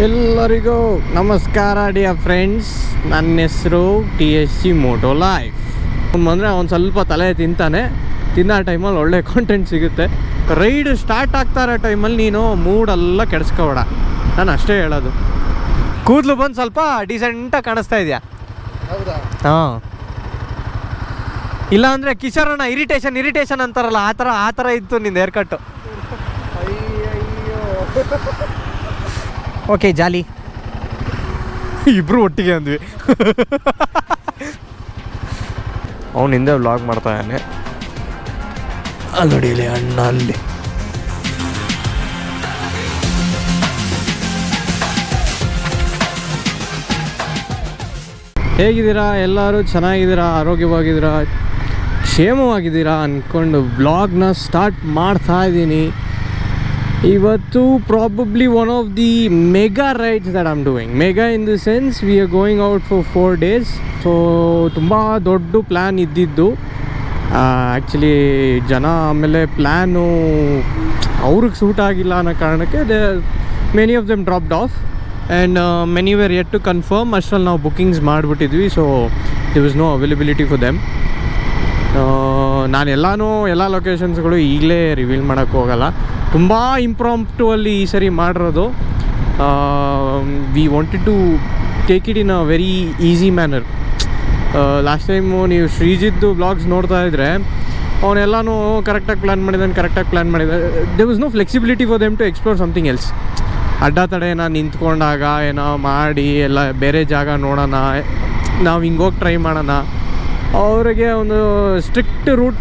ಎಲ್ಲರಿಗೂ ನಮಸ್ಕಾರ dear friends. ನನ್ನ ಹೆಸರು TSC ಮೋಟೋ ಲೈಫ್. ಅಂದರೆ ಅವ್ನು ಸ್ವಲ್ಪ ತಲೆ ತಿನ್ನೋ ಟೈಮಲ್ಲಿ ಒಳ್ಳೆ ಕಾಂಟೆಂಟ್ ಸಿಗುತ್ತೆ. ರೈಡ್ ಸ್ಟಾರ್ಟ್ ಆಗ್ತಾ ಇರೋ ಟೈಮಲ್ಲಿ ನೀನು ಮೂಡೆಲ್ಲ ಕೆಡಿಸ್ಕೋಬೇಡ, ನಾನು ಅಷ್ಟೇ ಹೇಳೋದು. ಕೂದಲು ಬಂದು ಸ್ವಲ್ಪ ಡಿಸೆಂಟಾಗಿ ಕಾಣಿಸ್ತಾ ಇದೆಯಾ? ಹೌದಾ? ಹಾಂ, ಇಲ್ಲ ಅಂದರೆ ಕಿಶೋರಣ್ಣ ಇರಿಟೇಷನ್ ಅಂತಾರಲ್ಲ, ಆ ಥರ ಇತ್ತು ನಿಂದು ಹೇರ್ ಕಟ್ಟು. ಓಕೆ, ಜಾಲಿ. ಇಬ್ರು ಒಟ್ಟಿಗೆ ಅಂದ್ವಿ. ಅವನು ಹಿಂದೆ ವ್ಲಾಗ್ ಮಾಡ್ತಾ ಇದ್ದಾನೆ. ಅಲ್ಲಿ ನೋಡಿಲಿ ಅಣ್ಣ ಅಲ್ಲಿ. ಹೇಗಿದ್ದೀರಾ ಎಲ್ಲರೂ? ಚೆನ್ನಾಗಿದ್ದೀರಾ? ಆರೋಗ್ಯವಾಗಿದ್ದೀರಾ? ಕ್ಷೇಮವಾಗಿದ್ದೀರಾ ಅಂದ್ಕೊಂಡು ವ್ಲಾಗ್ನ ಸ್ಟಾರ್ಟ್ ಮಾಡ್ತಾ ಇದ್ದೀನಿ. ಇವತ್ತು probably one of the mega rides that I'm doing. Mega in the sense we are going out for 4 days. So ತುಂಬ ದೊಡ್ಡ ಪ್ಲ್ಯಾನ್ ಇದ್ದಿದ್ದು. ಆ್ಯಕ್ಚುಲಿ ಜನ ಆಮೇಲೆ ಪ್ಲ್ಯಾನು ಅವ್ರಿಗೆ ಸೂಟ್ ಆಗಿಲ್ಲ ಅನ್ನೋ ಕಾರಣಕ್ಕೆ many of them dropped off and many were yet to confirm. ಅಷ್ಟರಲ್ಲಿ ನಾವು ಬುಕ್ಕಿಂಗ್ಸ್ ಮಾಡಿಬಿಟ್ಟಿದ್ವಿ. So there was no availability for them. ನಾನು ಎಲ್ಲ ಲೊಕೇಶನ್ಸ್ಗಳು ಈಗಲೇ ರಿವೀಲ್ ಮಾಡೋಕ್ಕೆ ಹೋಗಲ್ಲ. ತುಂಬ ಇಂಪ್ರಾಂಪ್ಟು ಅಲ್ಲಿ ಈ ಸರಿ ಮಾಡಿರೋದು. We wanted to take it in a very easy manner. Last time ನೀವು ಶ್ರೀಜಿದ್ದು ಬ್ಲಾಗ್ಸ್ ನೋಡ್ತಾ ಇದ್ದರೆ ಅವನೆಲ್ಲನೂ ಕರೆಕ್ಟಾಗಿ ಪ್ಲ್ಯಾನ್ ಮಾಡಿದ್ದಾನೆ. There was no flexibility for them to explore something else. ಅಡ್ಡತಡೆನ ನಿಂತ್ಕೊಂಡಾಗ ಏನೋ ಮಾಡಿ ಎಲ್ಲ ಬೇರೆ ಜಾಗ ನೋಡೋಣ, ನಾವು ಹಿಂಗೋಗಿ ಟ್ರೈ ಮಾಡೋಣ. ಅವರಿಗೆ ಒಂದು ಸ್ಟ್ರಿಕ್ಟ್ ರೂಟ್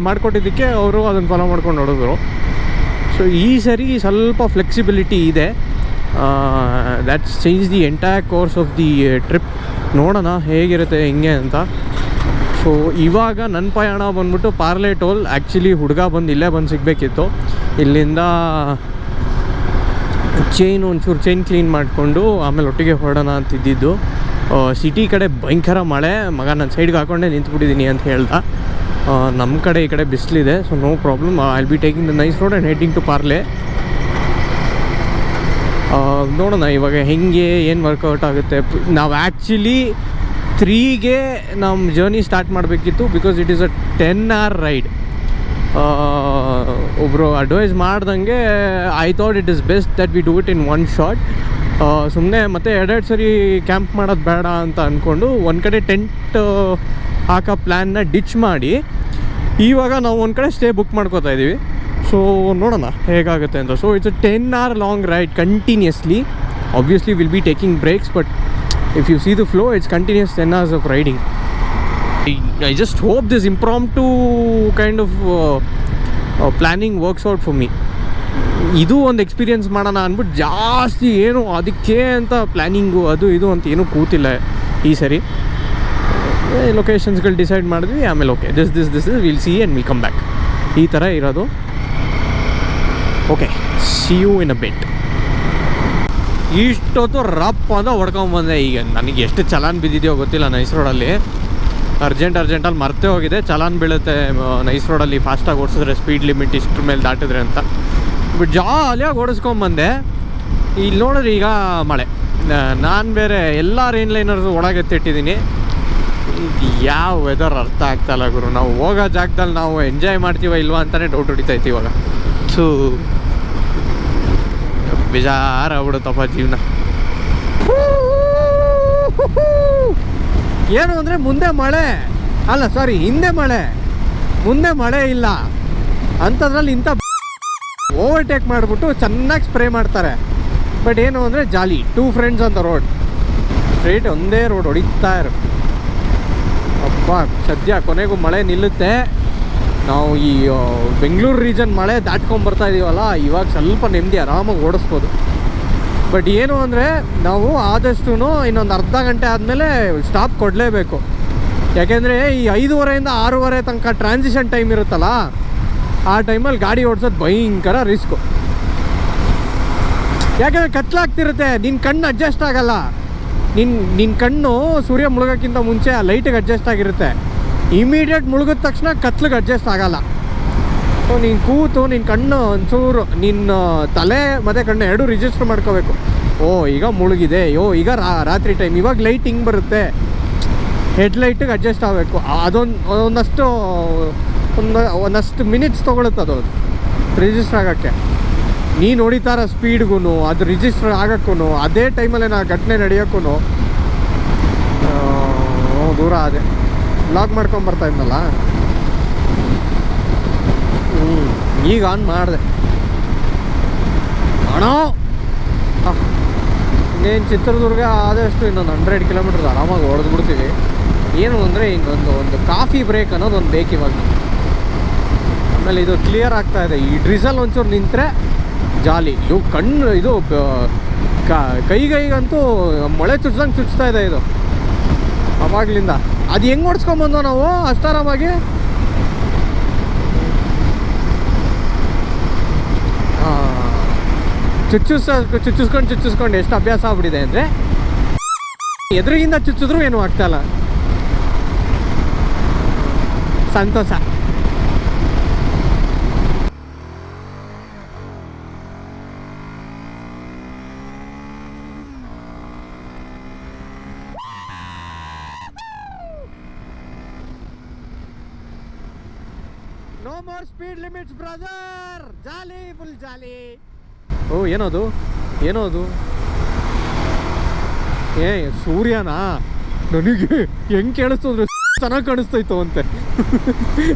ಮಾಡಿಕೊಟ್ಟಿದ್ದಕ್ಕೆ ಅವರು ಅದನ್ನು ಫಾಲೋ ಮಾಡ್ಕೊಂಡು ನೋಡಿದ್ರು. ಸೊ ಈ ಸರಿ ಸ್ವಲ್ಪ ಫ್ಲೆಕ್ಸಿಬಿಲಿಟಿ ಇದೆ. That's change the entire course of the trip. ನೋಡೋಣ ಹೇಗಿರುತ್ತೆ ಹೆಂಗೆ ಅಂತ. ಸೊ ಇವಾಗ ನನ್ನ ಪಯಣ ಬಂದ್ಬಿಟ್ಟು ಪಾರ್ಲೆ ಟೋಲ್. ಆ್ಯಕ್ಚುಲಿ ಹುಡುಗ ಇಲ್ಲೇ ಬಂದು ಸಿಗಬೇಕಿತ್ತು. ಇಲ್ಲಿಂದ ಒಂಚೂರು ಚೈನ್ ಕ್ಲೀನ್ ಮಾಡಿಕೊಂಡು ಆಮೇಲೆ ಒಟ್ಟಿಗೆ ಹೊರಡೋಣ ಅಂತಿದ್ದಿದ್ದು. ಸಿಟಿ ಕಡೆ ಭಯಂಕರ ಮಳೆ, ಮಗ ನನ್ನ ಸೈಡ್ಗೆ ಹಾಕ್ಕೊಂಡೆ ನಿಂತ್ಬಿಟ್ಟಿದ್ದೀನಿ ಅಂತ ಹೇಳ್ದ. ನಮ್ಮ ಕಡೆ ಈ ಕಡೆ ಬಿಸಿಲಿದೆ. So no problem, I will be taking the nice road and heading to Parle. ನೋಡೋಣ ಇವಾಗ ಹೆಂಗೆ ಏನು ವರ್ಕೌಟ್ ಆಗುತ್ತೆ. ನಾವು ಆ್ಯಕ್ಚುಲಿ 3ಗೆ ನಮ್ಮ ಜರ್ನಿ ಸ್ಟಾರ್ಟ್ ಮಾಡಬೇಕಿತ್ತು, because it is a 10 hour ride. ಒಬ್ಬರು ಅಡ್ವೈಸ್ ಮಾಡ್ದಂಗೆ I thought it is best that we do it in one shot. ಸುಮ್ಮನೆ ಮತ್ತೆ ಎರಡೆರಡು ಸರಿ ಕ್ಯಾಂಪ್ ಮಾಡೋದು ಬೇಡ ಅಂತ ಅಂದ್ಕೊಂಡು ಒಂದು ಕಡೆ ಟೆಂಟ್ ಹಾಕೋ ಪ್ಲ್ಯಾನ್ನ ಡಿಚ್ ಮಾಡಿ ಇವಾಗ ನಾವು ಒಂದು ಕಡೆ ಸ್ಟೇ ಬುಕ್ ಮಾಡ್ಕೋತಾ ಇದ್ದೀವಿ. ಸೊ ನೋಡೋಣ ಹೇಗಾಗುತ್ತೆ ಅಂತ. So it's a 10 hour long ride continuously. Obviously will be taking breaks, but if you see the flow it's continuous 10 hours of riding. I just hope this impromptu kind of planning works out for me. ಇದು ಒಂದು experience ಮಾಡೋಣ ಅಂದ್ಬಿಟ್ಟು ಜಾಸ್ತಿ ಏನು ಅದಕ್ಕೆ ಅಂತ planning ಅದು ಇದು ಅಂತ ಏನೂ ಕೂತಿಲ್ಲ ಈ ಸರಿ. ಲೊಕೇಶನ್ಸ್ಗಳು ಡಿಸೈಡ್ ಮಾಡಿದ್ವಿ, ಆಮೇಲೆ okay this will see and will come back. ಈ ಥರ ಇರೋದು. ಓಕೆ, ಸಿ ಯು ಇನ್ ಅ ಬಿಟ್. ಇಷ್ಟೊತ್ತು ರಪ್ ಅಂತ ಹೊಡ್ಕೊಂಬಂದೆ. ಈಗ ನನಗೆ ಎಷ್ಟು ಚಲಾನ್ ಬಿದ್ದಿದೆಯೋ ಗೊತ್ತಿಲ್ಲ. ನೈಸ್ ರೋಡಲ್ಲಿ ಅರ್ಜೆಂಟಲ್ಲಿ ಮರ್ತೇ ಹೋಗಿದೆ. ಚಲಾನ್ ಬೀಳುತ್ತೆ ನೈಸ್ ರೋಡಲ್ಲಿ ಫಾಸ್ಟಾಗಿ ಓಡಿಸಿದ್ರೆ, ಸ್ಪೀಡ್ ಲಿಮಿಟ್ ಇಷ್ಟ್ರ ಮೇಲೆ ದಾಟಿದ್ರೆ ಅಂತ. ಬಟ್ ಜಾಲಿಯಾಗಿ ಓಡಿಸ್ಕೊಂಬಂದೆ. ಇಲ್ಲಿ ನೋಡಿದ್ರೆ ಈಗ ಮಳೆ. ನಾನು ಬೇರೆ ಎಲ್ಲ ರೈನ್ ಲೈನರ್ಸು ಒಳಗೆತ್ತಿಟ್ಟಿದ್ದೀನಿ. ಯಾವ ವೆದರ್ ಅರ್ಥ ಆಗ್ತಾಯಿಲ್ಲ ಗುರು. ನಾವು ಹೋಗೋ ಜಾಗದಲ್ಲಿ ನಾವು ಎಂಜಾಯ್ ಮಾಡ್ತೀವ ಇಲ್ವಾ ಅಂತಲೇ ಡೌಟ್ ಹೊಡಿತೈತಿ ಇವಾಗ. ಸೊ ಬೇಜಾರಾಗ್ಬಿಡುತ್ತಪ್ಪ ಜೀವನ. ಏನು ಅಂದರೆ ಮುಂದೆ ಮಳೆ ಅಲ್ಲ, ಸಾರಿ ಹಿಂದೆ ಮಳೆ, ಮುಂದೆ ಮಳೆ ಇಲ್ಲ ಅಂಥದ್ರಲ್ಲಿ ಇಂಥ ಓವರ್ಟೇಕ್ ಮಾಡಿಬಿಟ್ಟು ಚೆನ್ನಾಗಿ ಸ್ಪ್ರೇ ಮಾಡ್ತಾರೆ. ಬಟ್ ಏನು ಅಂದರೆ ಜಾಲಿ 2 friends on the road. Straight ಒಂದೇ ರೋಡ್ ಹೊಡಿತಾ ಇರು. ಅಪ್ಪ ಸದ್ಯ ಕೊನೆಗೂ ಮಳೆ ನಿಲ್ಲುತ್ತೆ. ನಾವು ಈ ಬೆಂಗಳೂರು ರೀಜನ್ ಮಳೆ ದಾಟ್ಕೊಂಬರ್ತಾ ಇದ್ದೀವಲ್ಲ, ಇವಾಗ ಸ್ವಲ್ಪ ನೆಮ್ಮದಿ ಆರಾಮಾಗಿ ಓಡಿಸ್ಬೋದು. ಬಟ್ ಏನು ಅಂದರೆ ನಾವು ಆದಷ್ಟು ಇನ್ನೊಂದು ಅರ್ಧ ಗಂಟೆ ಆದಮೇಲೆ ಸ್ಟಾಪ್ ಕೊಡಲೇಬೇಕು. ಯಾಕೆಂದರೆ ಈ 5:30 to 6 ತನಕ ಟ್ರಾನ್ಸಿಷನ್ ಟೈಮ್ ಇರುತ್ತಲ್ಲ, ಆ ಟೈಮಲ್ಲಿ ಗಾಡಿ ಓಡಿಸೋದು ಭಯಂಕರ ರಿಸ್ಕು. ಯಾಕೆಂದರೆ ಕತ್ಲಾಗ್ತಿರುತ್ತೆ, ನಿನ್ನ ಕಣ್ಣು ಅಡ್ಜಸ್ಟ್ ಆಗಲ್ಲ. ನಿನ್ನ ಕಣ್ಣು ಸೂರ್ಯ ಮುಳುಗೋಕ್ಕಿಂತ ಮುಂಚೆ ಆ ಲೈಟಿಗೆ ಅಡ್ಜಸ್ಟ್ ಆಗಿರುತ್ತೆ. ಇಮಿಡಿಯೇಟ್ ಮುಳುಗಿದ ತಕ್ಷಣ ಕತ್ಲಿಗೆ ಅಡ್ಜಸ್ಟ್ ಆಗಲ್ಲ. ಸೊ ನೀನು ಕೂತು ನಿನ್ನ ಕಣ್ಣು ಒಂಚೂರು ನಿನ್ನ ತಲೆ ಮತ್ತು ಕಣ್ಣು ಎರಡೂ ರಿಜಿಸ್ಟರ್ ಮಾಡ್ಕೋಬೇಕು. ಓ ಈಗ ಮುಳುಗಿದೆ, ಈಗ ರಾತ್ರಿ ಟೈಮ್, ಇವಾಗ ಲೈಟ್ ಹಿಂಗೆ ಬರುತ್ತೆ, ಹೆಡ್ಲೈಟಿಗೆ ಅಡ್ಜಸ್ಟ್ ಆಗಬೇಕು. ಒಂದಷ್ಟು ಮಿನಿಟ್ಸ್ ತೊಗೊಳುತ್ತೆ ಅದು ರಿಜಿಸ್ಟರ್ ಆಗೋಕ್ಕೆ. ನೀನು ಹೊಡಿತಾರ ಸ್ಪೀಡ್ಗೂ ಅದು ರಿಜಿಸ್ಟರ್ ಆಗೋಕ್ಕೂ ಅದೇ ಟೈಮಲ್ಲೇ ನಾ ಘಟನೆ ನಡೆಯೋಕ್ಕೂ ದೂರ ಅದೇ ಲಾಕ್ ಮಾಡ್ಕೊಂಬರ್ತಾ ಇದ್ನಲ್ಲ. ಈಗ ಆನ್ ಮಾಡಿದೆ ಅಣ್ಣ. ಇನ್ನೇನು ಚಿತ್ರದುರ್ಗ ಆದಷ್ಟು ಇನ್ನೊಂದು 100 ಕಿಲೋಮೀಟರ್ ಆರಾಮಾಗಿ ಹೊಡೆದ್ಬಿಡ್ತೀವಿ. ಏನು ಅಂದರೆ ಒಂದು ಕಾಫಿ ಬ್ರೇಕ್ ಅನ್ನೋದು ಒಂದು ಬೇಕು ಇವಾಗ. ಆಮೇಲೆ ಇದು ಕ್ಲಿಯರ್ ಆಗ್ತಾಯಿದೆ. ಈ ಡ್ರಿಸಲ್ ಒಂಚೂರು ನಿಂತರೆ ಜಾಲಿ. ಇದು ಕೈಗಂತೂ ಮೊಳೆ ಚುಚ್ದಂಗೆ ಚುಚ್ತಾ ಇದೆ ಇದು ಅವಾಗಲಿಂದ. ಅದು ಹೆಂಗೆ ಓಡಿಸ್ಕೊಂಬಂದೋ ನಾವು ಅಷ್ಟಾರಾಮಾಗಿ. ಚುಚ್ಚಿಸ್ಕೊಂಡು ಎಷ್ಟು ಅಭ್ಯಾಸ ಆಗ್ಬಿಟ್ಟಿದೆ ಅಂದರೆ ಎದುರಿಗಿಂದ ಚುಚ್ಚಿದ್ರು ಏನೂ ಆಗ್ತಾಯಿಲ್ಲ. ಸಂತೋಷ. No more speed limits brother. Jolly, full jolly. ಓ ಏನೋದು ಏ ಸೂರ್ಯನಾ? ನನಗೆ ಹೆಂಗೆ ಕೇಳಿಸ್ತು ಅಂದ್ರೆ ಚೆನ್ನಾಗಿ ಕಾಣಿಸ್ತೈತು ಅಂತೆ.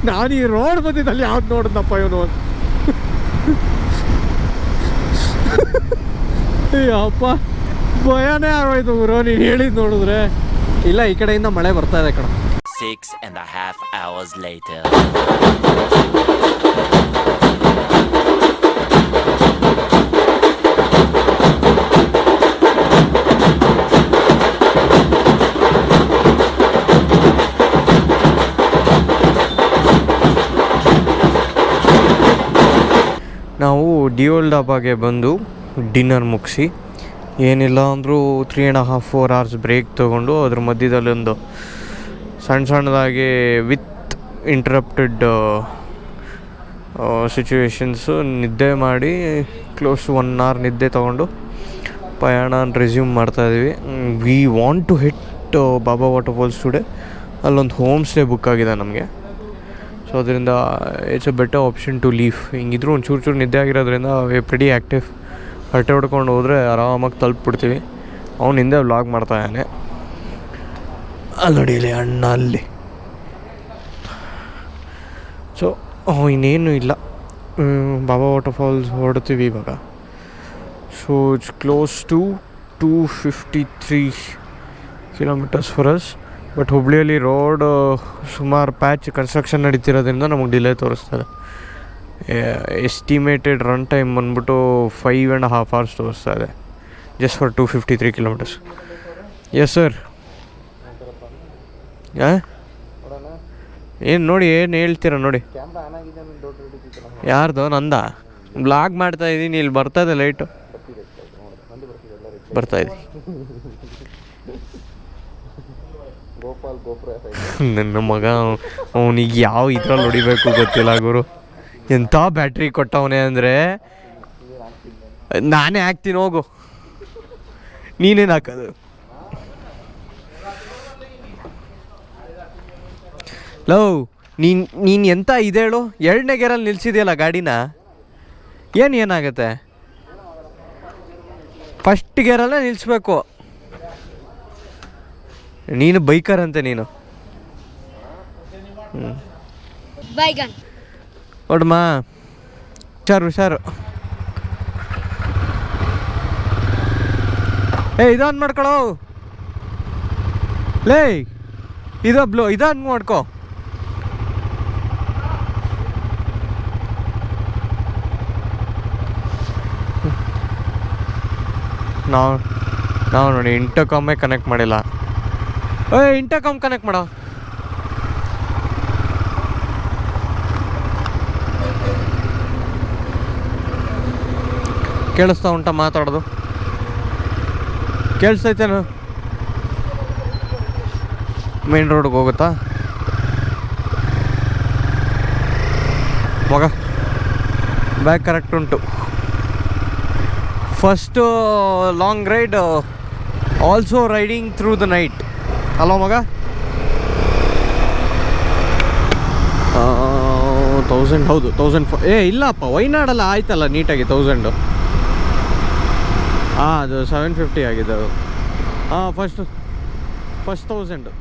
ನಾನು ಈ ರೋಡ್ ಬಂದಿದ್ದಲ್ಲಿ ಯಾವ್ದು ನೋಡಿದ್ನಪ್ಪ ಇವನು. ಅಪ್ಪ ಭಯನೇ ಆಗೋಯ್ತು ಊರು ನೀನು ಹೇಳಿದ್ ನೋಡಿದ್ರೆ. ಇಲ್ಲ, ಈ ಕಡೆಯಿಂದ ಮಳೆ ಬರ್ತಾ ಇದೆ ಕಣ. 6.5 hours later. ನಾವು ಡಿಯೋಲ್ ಡಾಬಾಗೆ ಬಂದು ಡಿನ್ನರ್ ಮುಗಿಸಿ ಏನಿಲ್ಲ ಅಂದರೂ 3.5-4 hours ಬ್ರೇಕ್ ತೊಗೊಂಡು ಅದ್ರ ಮಧ್ಯದಲ್ಲಿ ಒಂದು ಸಣ್ಣದಾಗಿ ವಿತ್ ಇಂಟ್ರಪ್ಟೆಡ್ ಸಿಚುವೇಶನ್ಸು ನಿದ್ದೆ ಮಾಡಿ ಕ್ಲೋಸ್ ಟು 1 hour ನಿದ್ದೆ ತೊಗೊಂಡು ಪಯಣ ರೆಸ್ಯೂಮ್ ಮಾಡ್ತಾಯಿದ್ದೀವಿ. We want to hit Baba waterfalls today. ಅಲ್ಲೊಂದು ಹೋಮ್ ಸ್ಟೇ ಬುಕ್ ಆಗಿದೆ ನಮಗೆ. ಸೊ ಅದರಿಂದ it's a better option to leave. ಹಿಂಗಿದ್ರು ಒಂದು ಚೂರು ನಿದ್ದೆ ಆಗಿರೋದ್ರಿಂದ ವಿ ಪ್ರೆಡಿ ಆ್ಯಕ್ಟಿವ್. ಹರಟೆ ಹೊಡ್ಕೊಂಡು ಹೋದರೆ ಆರಾಮಾಗಿ ತಲುಪಿಬಿಡ್ತೀವಿ. ಅವ್ನು ಹಿಂದೆ ವ್ಲಾಗ್ ಮಾಡ್ತಾಯಿದ್ದಾನೆ. ಅಲ್ಲಿ ನೋಡಿಲಿ ಅಣ್ಣ ಅಲ್ಲಿ. ಸೊ ಇನ್ನೇನು ಇಲ್ಲ, ಬಾಬಾ ವಾಟರ್ಫಾಲ್ಸ್ ಹೊರಡ್ತೀವಿ ಇವಾಗ. So it's close to 253 kilometers for us. But ಹುಬ್ಳಿಯಲ್ಲಿ ರೋಡ್ ಸುಮಾರು ಪ್ಯಾಚ್ ಕನ್ಸ್ಟ್ರಕ್ಷನ್ ನಡೀತಿರೋದ್ರಿಂದ ನಮಗೆ ಡಿಲೇ ತೋರಿಸ್ತದೆ. ಎಸ್ಟಿಮೇಟೆಡ್ ರನ್ ಟೈಮ್ ಬಂದ್ಬಿಟ್ಟು 5.5 hours ತೋರಿಸ್ತಾ ಇದೆ, just for 253 kilometers. Yes sir. ಏನು ನೋಡಿ, ಏನು ಹೇಳ್ತೀರ ನೋಡಿ. ಯಾರ್ದು? ನಂದ. ಬ್ಲಾಗ್ ಮಾಡ್ತಾಯಿದ್ದೀನಿ, ಇಲ್ಲಿ ಬರ್ತಾಯಿದೆ ಲೈಟು ಬರ್ತಾಯಿದೆ. ನನ್ನ ಮಗ ಅವನಿಗೆ ಯಾವ ಇದ್ರಲ್ಲಿ ಹೊಡಿಬೇಕು ಗೊತ್ತಿಲ್ಲ ಗುರು. ಎಂಥ ಬ್ಯಾಟ್ರಿ ಕೊಟ್ಟವನೇ ಅಂದರೆ ನಾನೇ ಹಾಕ್ತೀನಿ, ಹೋಗು. ನೀನೇನು ಹಾಕೋದು? ಲವ್, ನೀನು ಎಂಥ ಇದೇಳು, 2ನೇ ಗೇರಲ್ಲಿ ನಿಲ್ಸಿದೆಯಲ್ಲ ಗಾಡಿನ. ಏನಾಗುತ್ತೆ? ಫಸ್ಟ್ ಗೇರಲ್ಲೇ ನಿಲ್ಲಿಸ್ಬೇಕು. ನೀನು ಬೈಕರ್ ಅಂತೆ ನೀನು. ನೋಡಮ್ಮ, ಹುಷಾರು. ಇದೊಂದು ಮಾಡ್ಕೊಳೋ ಲೇ, ಇದೊಂದು ಮಾಡ್ಕೊ. ನಾವು ನೋಡಿ ಇಂಟರ್ಕಾಮೇ ಕನೆಕ್ಟ್ ಮಾಡಿಲ್ಲ. ಇಂಟರ್ಕಾಮ್ ಕನೆಕ್ಟ್ ಮಾಡೋ. ಕೇಳಿಸ್ತಾ ಉಂಟಾ ಮಾತಾಡೋದು? ಕೇಳಿಸ್ತೈತೇನು? ಮೇನ್ ರೋಡ್ಗೆ ಹೋಗುತ್ತಾ ಮಗ? ಬ್ಯಾಗ್ ಕರೆಕ್ಟ್ ಉಂಟು. First long ride, also riding through the night. Hello ಮಗ, 1000 ಹೌದು 1000. ಇಲ್ಲಪ್ಪ, ವೈನಾಡಲ್ಲ ಆಯ್ತಲ್ಲ ನೀಟಾಗಿ 1000. ಅದು 750 ಆಗಿದೆ ಅದು. ಫಸ್ಟ್ 1000.